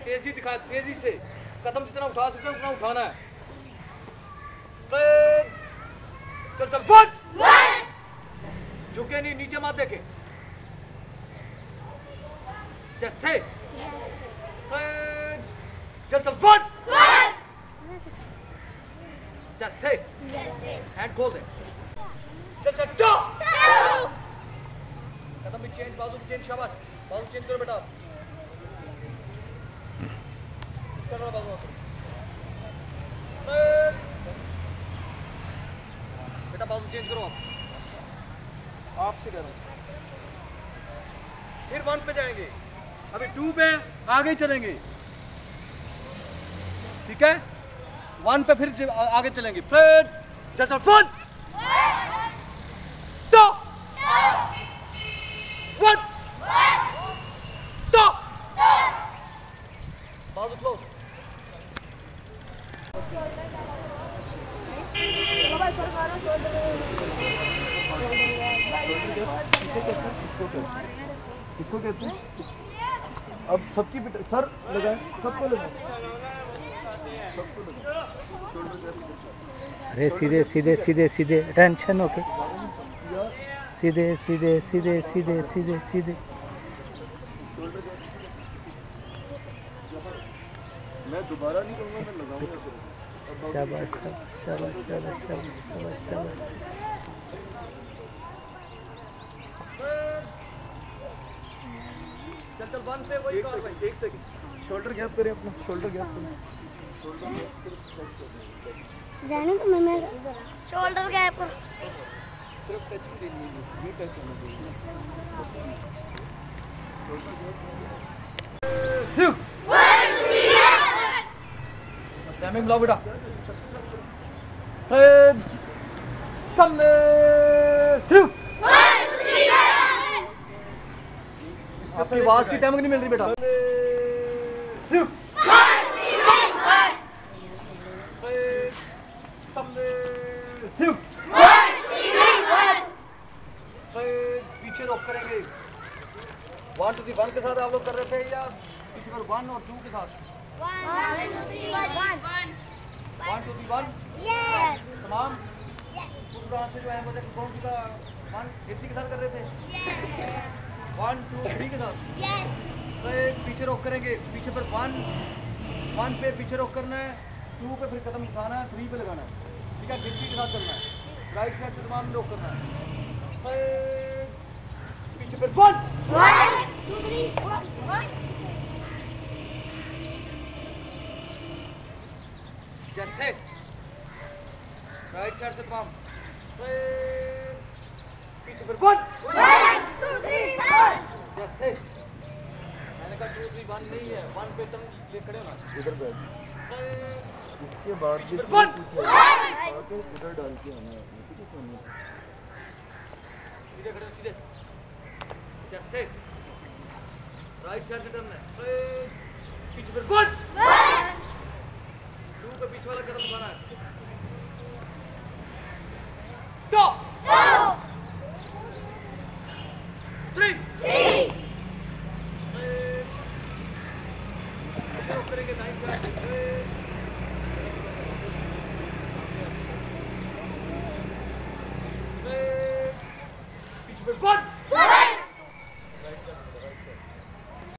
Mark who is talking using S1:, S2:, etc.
S1: तेजी दिखा, तेजी से कदम जितना उठा सकते उतना उठाना है। चल चल फुट, झुके नहीं, नीचे मत देखे। चल चल फुट, चल हैंड खोल दे। चल चल टो, कदम भी चेंज, बाजू भी चेंज, शाबाश, बाजू चेंज करो बेटा। बेटा बाजू चेंज करो, आप से करो। फिर 1 पे जाएंगे, अभी 2 पे आगे चलेंगे, ठीक है। 1 पे फिर आगे चलेंगे, फिर जैसा फुट तो 1 तो बाजू क्लोज।
S2: इसको कहते हैं, अब सबकी सर लगाए, सबको लगाए, सबको लगाए।
S3: अरे सीधे सीधे सीधे सीधे, टेंशन ओके, सीधे सीधे सीधे सीधे सीधे सीधे।
S2: मैं दोबारा नहीं कहूँगा, मैं लगाऊंगा।
S3: शाबाश शाबाश शाबाश शाबाश शाबाश।
S1: चल चल 1 पे वही कर भाई, 1 सेकंड।
S2: शोल्डर गैप करें अपना, शोल्डर गैप करें,
S4: जाने तो मैं शोल्डर गैप कर,
S2: सिर्फ टचिंग देनी है, ये टच होना चाहिए।
S1: टाइमिंग लो बेटा। सामने सिर्फ आपकी आवाज की टाइमिंग नहीं मिल रही बेटा। सिर्फ सामने सिर्फ पीछे रोक करेंगे। 1 to 1 के साथ आप लोग कर रहे थे या पीछे 1 और 2 के साथ? 1 to 1 तमाम पूरा से जो है मुझे कौन सा 1 80 के साथ कर रहे थे? 1 2 3 के साथ तो पीछे रोक करेंगे, पीछे पर 1 पे पीछे रोक करना है, 2 पे फिर कदम उठाना है, 3 पे लगाना है, ठीक है। 80 के साथ करना है, राइट साइड से तमाम रोक करना है, पीछे पर 1 2 3 1 जैसे राइट साइड से तमाम पीछे पर 1 2 3 जैसे मैंने कहा 2 3 1 नहीं है, 1 पे तुम ये खड़े हो ना,
S2: इधर बैठ। इसके बाद भी
S1: इधर
S2: डाल के आना है,
S1: सीधे खड़े हो, सीधे जैसे राइट साइड से टर्न है, पीछे पर 1 2 पे पीछे वाला कदम उठाना है, तो 3 करेंगे, दाईं साइड पीछे पर 1